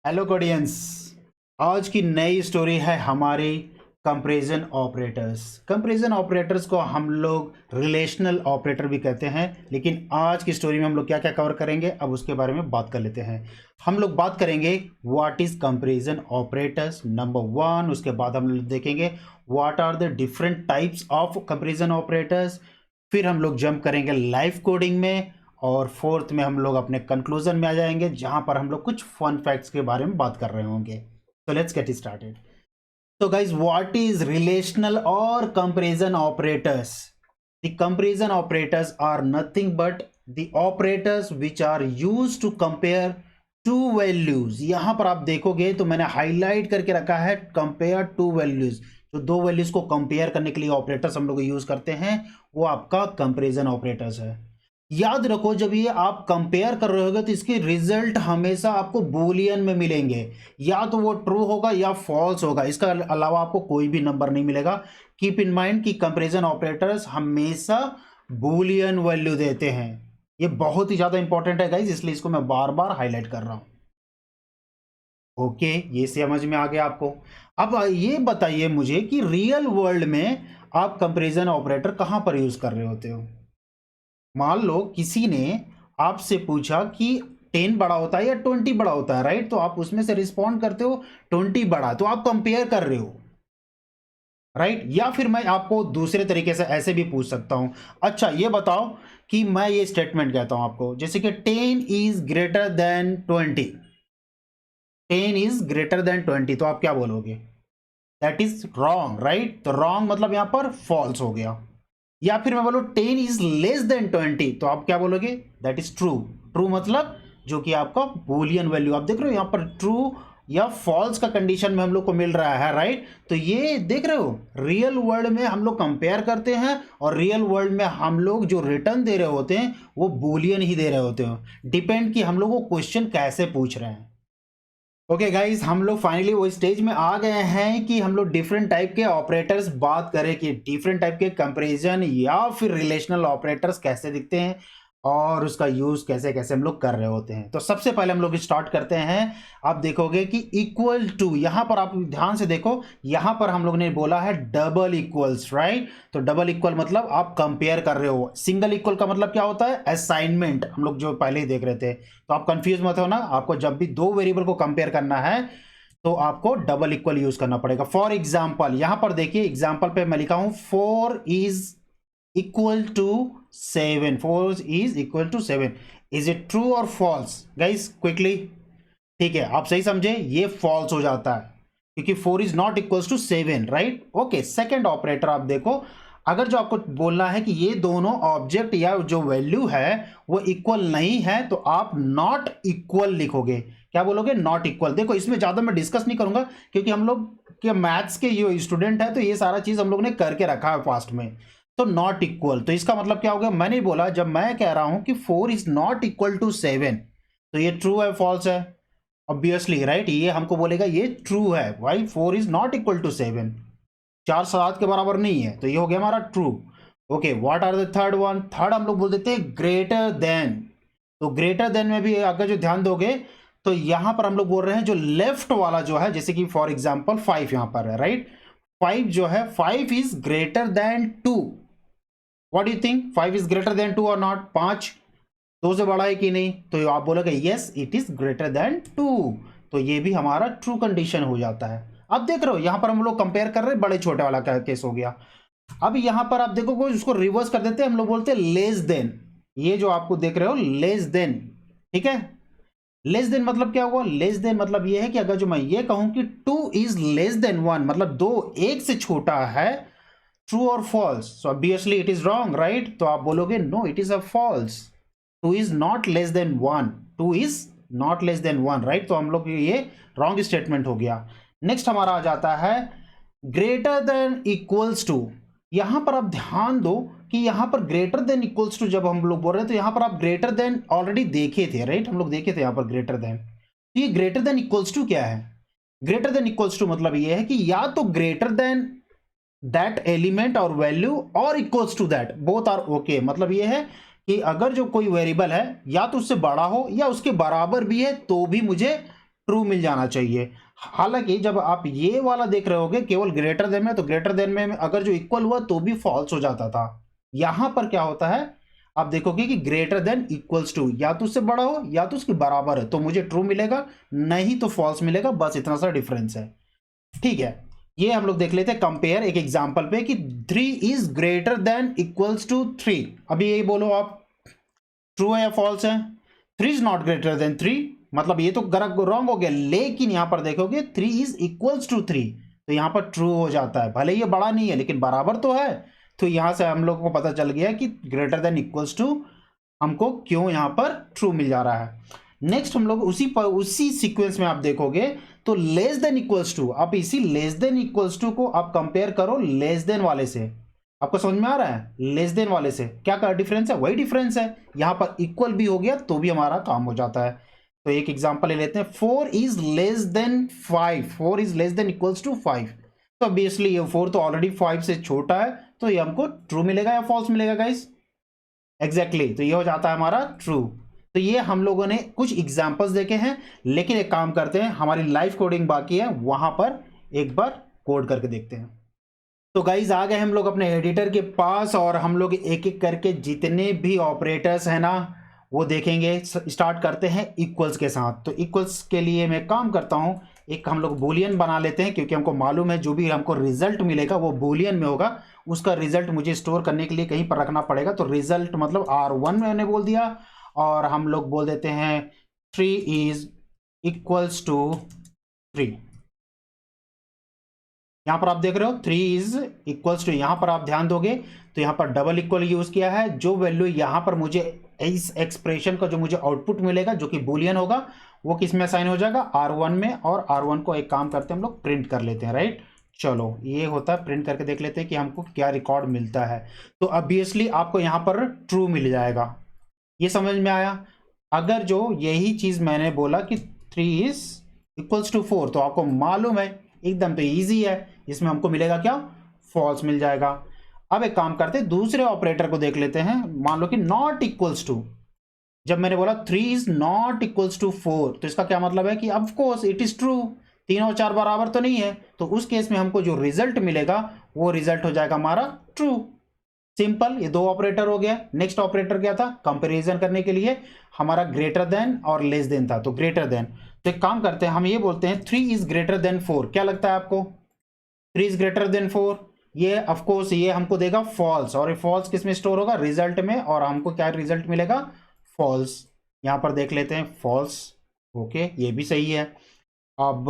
Hello audience. आज की नई स्टोरी है हमारी कंपैरिजन ऑपरेटर्स। कंपैरिजन ऑपरेटर्स को हम लोग रिलेशनल ऑपरेटर भी कहते हैं, लेकिन आज की स्टोरी में हम लोग क्या क्या कवर करेंगे अब उसके बारे में बात कर लेते हैं। हम लोग बात करेंगे what is comparison operators number 1। उसके बाद हम लोग देखेंगे what are the different types of comparison operators. फिर हम लोग जंप करेंगे लाइफ कोडिंग में, और फोर्थ में हम लोग अपने कंक्लूजन में आ जाएंगे जहां पर हम लोग कुछ फन फैक्ट्स के बारे में बात कर रहे होंगे। तो लेट्स गेट स्टार्टेड। तो गाइज, व्हाट इज रिलेशनल और comparison operators? The comparison operators are nothing but the operators which are used to compare two values. यहां पर आप देखोगे तो मैंने हाईलाइट करके रखा है कंपेयर टू वैल्यूज। जो दो वैल्यूज को कंपेयर करने के लिए ऑपरेटर्स हम लोग यूज करते हैं वो आपका कंपैरिजन ऑपरेटर्स है। याद रखो, जब ये आप कंपेयर कर रहे होगे तो इसके रिजल्ट हमेशा आपको बूलियन में मिलेंगे। या तो वो ट्रू होगा या फॉल्स होगा, इसका अलावा आपको कोई भी नंबर नहीं मिलेगा। कीप इन माइंड कि कंपैरिजन ऑपरेटर्स हमेशा बूलियन वैल्यू देते हैं। ये बहुत ही ज्यादा इंपॉर्टेंट है गाइज, इसलिए इसको मैं बार बार हाईलाइट कर रहा हूं। ओके, ये समझ में आ गया आपको। अब ये बताइए मुझे कि रियल वर्ल्ड में आप कंपैरिजन ऑपरेटर कहां पर यूज कर रहे होते हो। मान लो किसी ने आपसे पूछा कि 10 बड़ा होता है या 20 बड़ा होता है, राइट? तो आप उसमें से रिस्पॉन्ड करते हो 20 बड़ा, तो आप कंपेयर कर रहे हो, राइट? या फिर मैं आपको दूसरे तरीके से ऐसे भी पूछ सकता हूं, अच्छा ये बताओ कि मैं ये स्टेटमेंट कहता हूं आपको, जैसे कि 10 is greater then 20। 10 is greater then 20, तो आप क्या बोलोगे? That is wrong, right? तो रॉन्ग मतलब यहां पर फॉल्स हो गया। या फिर मैं बोलूं 10 इज लेस देन 20, तो आप क्या बोलोगे? That is true. ट्रू मतलब जो कि आपका बूलियन वैल्यू, आप देख रहे हो यहां पर ट्रू या फॉल्स का कंडीशन में हम लोग को मिल रहा है, राइट? तो ये देख रहे हो, रियल वर्ल्ड में हम लोग कंपेयर करते हैं और रियल वर्ल्ड में हम लोग जो रिटर्न दे रहे होते हैं वो बूलियन ही दे रहे होते हैं। डिपेंड कि हम लोग को क्वेश्चन कैसे पूछ रहे हैं। ओके गाइज, हम लोग फाइनली वो स्टेज में आ गए हैं कि हम लोग डिफरेंट टाइप के ऑपरेटर्स बात करें कि डिफरेंट टाइप के कंपैरिजन या फिर रिलेशनल ऑपरेटर्स कैसे दिखते हैं और उसका यूज कैसे कैसे हम लोग कर रहे होते हैं। तो सबसे पहले हम लोग स्टार्ट करते हैं। आप देखोगे कि इक्वल टू, यहां पर आप ध्यान से देखो, यहां पर हम लोग ने बोला है डबल इक्वल्स, राइट? तो डबल इक्वल मतलब आप कंपेयर कर रहे हो। सिंगल इक्वल का मतलब क्या होता है? असाइनमेंट, हम लोग जो पहले ही देख रहे थे। तो आप कंफ्यूज मत हो ना, आपको जब भी दो वेरिएबल को कंपेयर करना है तो आपको डबल इक्वल यूज करना पड़ेगा। फॉर एग्जाम्पल, यहां पर देखिए एग्जाम्पल पे मैं लिखा हूं 4 is equal to 7। 4 is equal to 7। Is it true और फॉल्स गाइस? क्विकली, ठीक है, आप सही समझे, ये फॉल्स हो जाता है क्योंकि 4 is not equal to 7, right? Okay, second operator आप देखो, अगर जो आपको बोलना है कि ये दोनों ऑब्जेक्ट या जो वैल्यू है वो इक्वल नहीं है तो आप नॉट इक्वल लिखोगे। क्या बोलोगे? Not equal. देखो, इसमें ज्यादा मैं डिस्कस नहीं करूंगा क्योंकि हम लोग के मैथ्स के जो स्टूडेंट है तो ये सारा चीज हम लोग ने करके रखा है पास्ट में। तो नॉट इक्वल, तो इसका मतलब क्या हो गया? मैंने बोला, जब मैं कह रहा हूं कि 4 इज नॉट इक्वल टू 7, तो ये ट्रू है फॉल्स है? Obviously, right? ये हमको बोलेगा ये ट्रू है। Why? 4 is not equal to 7, 4 7 के बराबर नहीं है, तो ये हो गया हमारा true. Okay, what are the third one? Third हम लोग बोल देते हैं ग्रेटर देन। तो ग्रेटर देन में भी अगर जो ध्यान दोगे तो यहां पर हम लोग बोल रहे हैं जो लेफ्ट वाला जो है, जैसे कि फॉर एग्जांपल 5 यहां पर है, राइट? 5 जो है, 5 is greater then 2। What you think, 5 is greater then 2 और नॉट? 5 2 से बड़ा है कि नहीं? तो आप बोलोगे yes it is greater then 2। तो ये भी हमारा ट्रू कंडीशन हो जाता है। अब देख रहे हो यहां पर हम लोग कंपेयर कर रहे हैं, बड़े छोटे वाला केस हो गया। अब यहां पर आप देखो उसको रिवर्स कर देते हैं, हम लोग बोलते हैं लेस देन। ये जो आपको देख रहे हो लेस देन, ठीक है? लेस देन मतलब क्या हुआ? लेस देन मतलब ये है कि अगर जो मैं ये कहूं कि 2 इज लेस देन 1, मतलब 2 1 से छोटा है, ट्रू और false? So obviously it is wrong, right? तो आप बोलोगे no it is a false. 2 is not less than 1। 2 is not less than 1, right? तो हम लोग ये रॉन्ग स्टेटमेंट हो गया। नेक्स्ट हमारा आ जाता है ग्रेटर देन इक्वल्स टू। यहां पर आप ध्यान दो कि यहां पर ग्रेटर देन इक्वल्स टू जब हम लोग बोल रहे हैं तो यहां पर आप ग्रेटर देन ऑलरेडी देखे थे, राइट? हम लोग देखे थे यहां पर ग्रेटर देन। तो ये ग्रेटर देन इक्वल्स टू क्या है? ग्रेटर देन इक्वल्स टू मतलब ये है कि या तो ग्रेटर देन दैट एलिमेंट और वैल्यू और equals to that, both are okay. मतलब ये है कि अगर जो कोई वेरिएबल है या तो उससे बड़ा हो या उसके बराबर भी है तो भी मुझे ट्रू मिल जाना चाहिए। हालांकि जब आप ये वाला देख रहे होगे केवल ग्रेटर देन में, तो ग्रेटर देन में अगर जो इक्वल हुआ तो भी फॉल्स हो जाता था। यहां पर क्या होता है, आप देखोगे कि ग्रेटर देन इक्वल्स टू, या तो उससे बड़ा हो या तो उसके बराबर है, तो मुझे ट्रू मिलेगा, नहीं तो फॉल्स मिलेगा, बस इतना सा डिफरेंस है। ठीक है, ये हम लोग देख लेते हैं कंपेयर एक एग्जांपल पे कि 3 is greater than equals to 3। अभी यही बोलो आप, ट्रू है या फॉल्स है? 3 इज नॉट ग्रेटर देन 3, मतलब ये तो रॉन्ग हो गया, लेकिन यहां पर देखोगे 3 इज इक्वल्स टू 3, तो यहां पर ट्रू हो जाता है। भले ये बड़ा नहीं है लेकिन बराबर तो है, तो यहां से हम लोग को पता चल गया कि ग्रेटर देन इक्वल्स टू हमको क्यों यहां पर ट्रू मिल जा रहा है। नेक्स्ट हम लोग उसी सीक्वेंस में आप देखोगे तो लेस देन इक्वल्स टू, आप इसी लेस देन इक्वल्स टू को आप कंपेयर करो लेस देन वाले से। आपको समझ में आ रहा है? लेस देन वाले से क्या डिफरेंस है? वही डिफरेंस है, यहां पर इक्वल भी हो गया तो भी हमारा काम हो जाता है। तो एक एग्जांपल ले लेते हैं, 4 is less than 5, 4 is less than equals to 5, तो ऑब्वियसली ये 4 तो ऑलरेडी 5 से छोटा है, तो ये हमको ट्रू मिलेगा या फॉल्स मिलेगा गाइस? एग्जैक्टली, तो ये हो जाता है हमारा ट्रू। तो ये हम लोगों ने कुछ एग्जांपल्स देखे हैं, लेकिन एक काम करते हैं, हमारी लाइव कोडिंग बाकी है, वहां पर एक बार कोड करके देखते हैं। तो गाइज आ गए हम लोग अपने एडिटर के पास और हम लोग एक एक करके जितने भी ऑपरेटर्स हैं ना वो देखेंगे। स्टार्ट करते हैं इक्वल्स के साथ। तो इक्वल्स के लिए मैं काम करता हूं, एक हम लोग बूलियन बना लेते हैं, क्योंकि हमको मालूम है जो भी हमको रिजल्ट मिलेगा वो बूलियन में होगा। उसका रिजल्ट मुझे स्टोर करने के लिए कहीं पर रखना पड़ेगा। तो रिजल्ट मतलब R1 मैंने बोल दिया, और हम लोग बोल देते हैं 3 इज इक्वल्स टू 3। यहां पर आप देख रहे हो 3 इज इक्वल्स टू, यहां पर आप ध्यान दोगे तो यहां पर डबल इक्वल यूज किया है। जो वैल्यू यहां पर मुझे इस एक्सप्रेशन का जो मुझे आउटपुट मिलेगा जो कि बूलियन होगा, वो किस में असाइन हो जाएगा? R1 में। और R1 को एक काम करते हैं हम लोग प्रिंट कर लेते हैं, राइट। चलो ये होता है, प्रिंट करके देख लेते हैं कि हमको क्या रिकॉर्ड मिलता है। तो ऑब्वियसली आपको यहां पर ट्रू मिल जाएगा। ये समझ में आया? अगर जो यही चीज मैंने बोला कि 3 इज इक्वल्स टू 4, तो आपको मालूम है एकदम तो इजी है, इसमें हमको मिलेगा क्या? फॉल्स मिल जाएगा। अब एक काम करते हैं, दूसरे ऑपरेटर को देख लेते हैं। मान लो कि नॉट इक्वल्स टू, जब मैंने बोला 3 इज नॉट इक्वल्स टू 4, तो इसका क्या मतलब है कि of course it is true, 3 और 4 बराबर तो नहीं है। तो उस केस में हमको जो रिजल्ट मिलेगा वो रिजल्ट हो जाएगा हमारा ट्रू। सिंपल, ये दो ऑपरेटर हो गया। नेक्स्ट ऑपरेटर क्या था? कंपैरिजन करने के लिए हमारा ग्रेटर देन और लेस देन था, तो ग्रेटर देन। तो एक काम करते हैं, हम ये बोलते हैं 3 इज ग्रेटर देन 4। क्या लगता है आपको? 3 इज ग्रेटर देन 4, ये ऑफ कोर्स ये हमको देगा फॉल्स, और ये फॉल्स किस में स्टोर होगा? रिजल्ट में, और हमको क्या रिजल्ट मिलेगा? फॉल्स। यहां पर देख लेते हैं फॉल्स। ओके, ये भी सही है। अब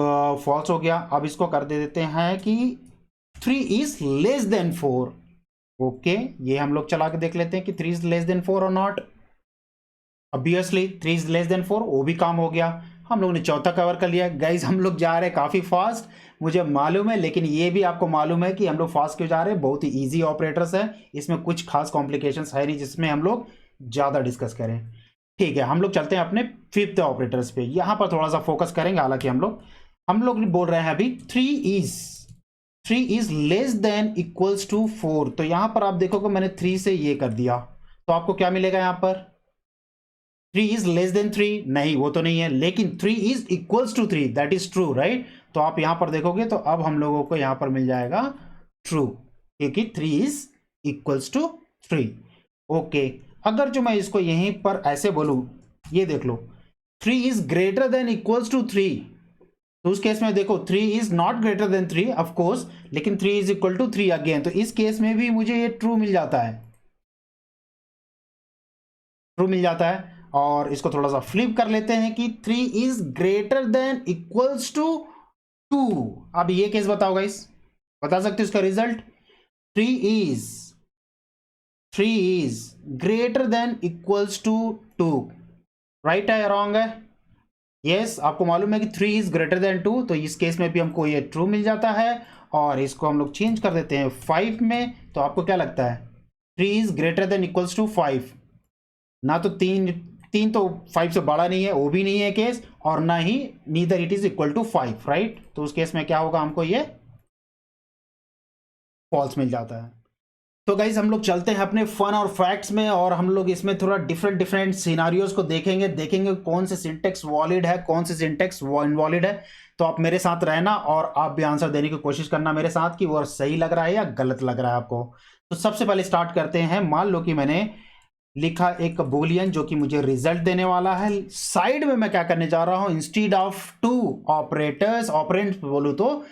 फॉल्स हो गया। अब इसको कर दे देते हैं कि 3 इज लेस देन 4। ओके, ये हम लोग चला के देख लेते हैं कि 3 इज लेस देन 4 और not. Obviously 3 is less then 4, वो भी काम हो गया। हम लोग ने चौथा कवर कर लिया। गाइज हम लोग जा रहे हैं काफ़ी फास्ट, मुझे मालूम है, लेकिन ये भी आपको मालूम है कि हम लोग फास्ट क्यों जा रहे हैं। बहुत ही इजी ऑपरेटर्स है, इसमें कुछ खास कॉम्प्लिकेशंस है नहीं जिसमें हम लोग ज़्यादा डिस्कस करें। ठीक है, हम लोग चलते हैं अपने फिफ्थ ऑपरेटर्स पे। यहाँ पर थोड़ा सा फोकस करेंगे। हालांकि हम लोग बोल रहे हैं अभी 3 is less than equals to 4। तो यहां पर आप देखोगे मैंने 3 से ये कर दिया, तो आपको क्या मिलेगा? यहां पर 3 इज लेस देन 3, नहीं वो तो नहीं है, लेकिन 3 is equals to 3, that is true, right. तो आप यहां पर देखोगे तो अब हम लोगों को यहां पर मिल जाएगा ट्रू, क्योंकि 3 इज इक्वल्स टू 3। ओके, अगर जो मैं इसको यहीं पर ऐसे बोलूं, ये देख लो 3 is greater than equals to 3, तो उस केस में देखो 3 is not greater than 3 of course, लेकिन 3 इज इक्वल टू 3 अगेन। तो इस केस में भी मुझे ये ट्रू मिल जाता है, ट्रू मिल जाता है। और इसको थोड़ा सा फ्लिप कर लेते हैं कि 3 is greater than equals to 2। अब ये केस बताओ गाइस, बता सकते हो इसका result? 3 is greater than equals to 2, right है या रॉन्ग है? यस, आपको मालूम है कि 3 इज ग्रेटर देन 2, तो इस केस में भी हमको ये ट्रू मिल जाता है। और इसको हम लोग चेंज कर देते हैं 5 में। तो आपको क्या लगता है? 3 is greater than equals to 5, ना तो 3 तो 5 से बड़ा नहीं है, वो भी नहीं है केस, और ना ही neither it is equal to 5, right. तो उस केस में क्या होगा? हमको ये फॉल्स मिल जाता है। तो गाइज हम लोग चलते हैं अपने फन और फैक्ट्स में, और हम लोग इसमें थोड़ा डिफरेंट सिनारियोज को देखेंगे कौन से सिंटेक्स वैलिड है, कौन से सिंटेक्स इनवैलिड है। तो आप मेरे साथ रहना और आप भी आंसर देने की कोशिश करना मेरे साथ कि वो सही लग रहा है या गलत लग रहा है आपको। तो सबसे पहले स्टार्ट करते हैं। मान लो कि मैंने लिखा एक बूलियन जो कि मुझे रिजल्ट देने वाला है। साइड में मैं क्या करने जा रहा हूं, instead of two operators, operand बोलूं तो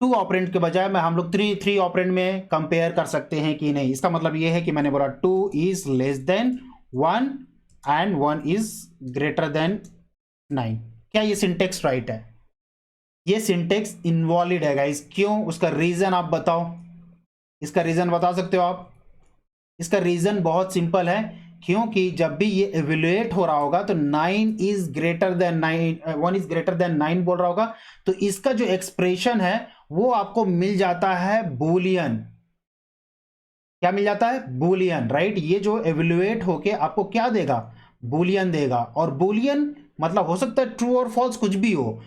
टू ऑपरेंट के बजाय मैं हम लोग थ्री ऑपरेंट में कंपेयर कर सकते हैं कि नहीं। इसका मतलब ये है कि मैंने बोला 2 is less than 1 and 1 is greater then 9। क्या ये सिंटेक्स राइट है? ये सिंटेक्स इनवैलिड है गाइस। क्यों? उसका रीजन आप बताओ। इसका रीजन बता सकते हो आप? इसका रीजन बहुत सिंपल है, क्योंकि जब भी ये इवेल्युएट हो रहा होगा तो 9 is greater then 9, 1 is greater then 9 बोल रहा होगा, तो इसका जो एक्सप्रेशन है वो आपको मिल जाता है बूलियन। क्या मिल जाता है? Boolean, right. ये जो इवेल्युएट होके आपको क्या देगा? बूलियन देगा। और बूलियन मतलब हो सकता है ट्रू और फॉल्स, कुछ भी हो।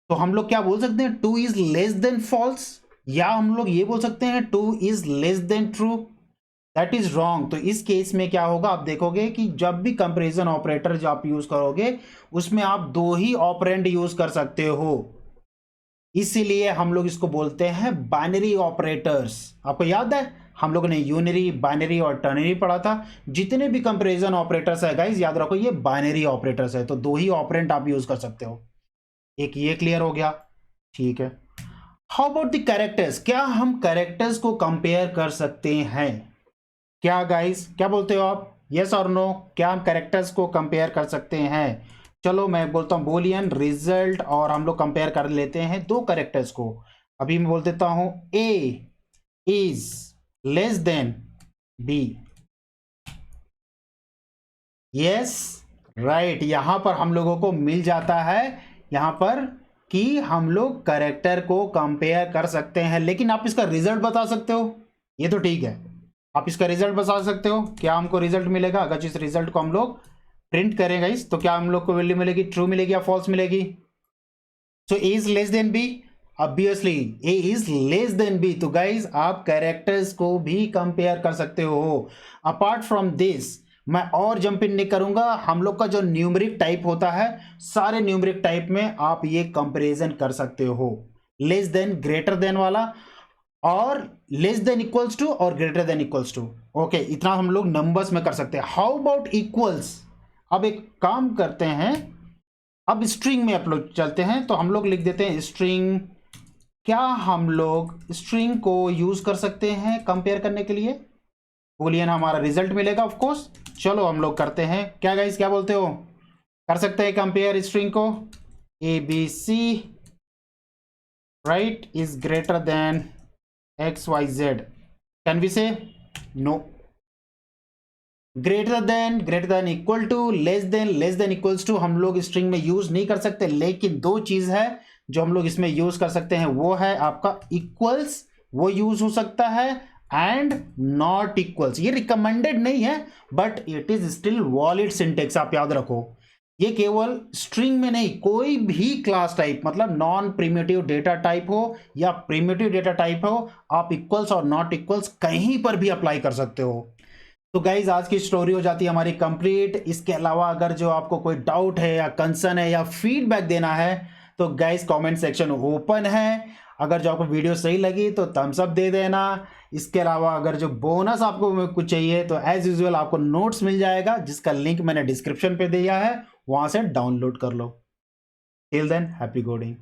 तो हम लोग क्या बोल सकते हैं? 2 इज लेस देन फॉल्स, या हम लोग ये बोल सकते हैं 2 is less then true. That is wrong. तो इस केस में क्या होगा, आप देखोगे कि जब भी कंपैरिजन ऑपरेटर जो आप यूज करोगे उसमें आप 2 ही ऑपरेंड यूज कर सकते हो, इसीलिए हम लोग इसको बोलते हैं बाइनरी ऑपरेटर्स। आपको याद है हम लोगों ने यूनरी, बाइनरी और टर्नरी पढ़ा था। जितने भी कंपैरिजन ऑपरेटर्स है गाइस, याद रखो ये बाइनरी ऑपरेटर्स है, तो 2 ही ऑपरेंड आप यूज कर सकते हो। एक ये क्लियर हो गया, ठीक है। How about the characters? क्या हम कैरेक्टर्स को कंपेयर कर सकते हैं? क्या गाइस, क्या बोलते हो आप? यस और नो? क्या हम कैरेक्टर्स को कंपेयर कर सकते हैं? चलो मैं बोलता हूं बूलियन रिजल्ट, और हम लोग कंपेयर कर लेते हैं 2 कैरेक्टर्स को। अभी मैं बोल देता हूं A is less than B. Yes, right. यहां पर हम लोगों को मिल जाता है यहां पर कि हम लोग कैरेक्टर को कंपेयर कर सकते हैं, लेकिन आप इसका रिजल्ट बता सकते हो, ये तो ठीक है। आप इसका रिजल्ट बता सकते हो। क्या हमको रिजल्ट मिलेगा? अगर इस रिजल्ट को हम लोग प्रिंट करेंगे इस, तो क्या हम लोग को वैल्यू मिलेगी? ट्रू मिलेगी या फॉल्स मिलेगी? So A is less than B, obviously A is less than B. तो गाइज आप कैरेक्टर्स को भी कंपेयर कर सकते हो। अपार्ट फ्रॉम दिस मैं और जंप इन नहीं करूंगा। हम लोग का जो न्यूमेरिक टाइप होता है, सारे न्यूमेरिक टाइप में आप ये कंपेरिजन कर सकते हो। लेस देन, ग्रेटर देन वाला, और लेस देन इक्वल्स टू और greater than equals to. Okay, इतना हम लोग नंबर्स में कर सकते हैं। How about equals? अब एक काम करते हैं, अब स्ट्रिंग में आप लोग चलते हैं, तो हम लोग लिख देते हैं स्ट्रिंग। क्या हम लोग स्ट्रिंग को यूज कर सकते हैं कंपेयर करने के लिए? बूलियन हमारा रिजल्ट मिलेगा ऑफ कोर्स। चलो हम लोग करते हैं। क्या गाइस, क्या बोलते हो? कर सकते हैं कंपेयर स्ट्रिंग को? A B C right is greater than XYZ. Can we say? No. Greater than equal to, less than equals to हम लोग स्ट्रिंग में यूज नहीं कर सकते, लेकिन 2 चीज है जो हम लोग इसमें यूज कर सकते हैं। वो है आपका इक्वल्स, वो यूज हो सकता है, एंड नॉट इक्वल्स। ये रिकमेंडेड नहीं है, but it is still valid syntax, आप याद रखो। ये केवल स्ट्रिंग में नहीं, कोई भी क्लास टाइप, मतलब नॉन प्रिमिटिव डेटा टाइप हो या प्रिमिटिव डेटा टाइप हो, आप इक्वल्स और नॉट इक्वल्स कहीं पर भी अप्लाई कर सकते हो। तो गाइज आज की स्टोरी हो जाती है हमारी कंप्लीट। इसके अलावा अगर जो आपको कोई डाउट है या कंसर्न है या फीडबैक देना है, तो गाइज कमेंट सेक्शन ओपन है। अगर जो आपको वीडियो सही लगी तो थम्स अप दे देना। इसके अलावा अगर जो बोनस आपको कुछ चाहिए तो एज यूजुअल आपको नोट्स मिल जाएगा, जिसका लिंक मैंने डिस्क्रिप्शन पे दिया है, वहां से डाउनलोड कर लो। Till then, happy coding.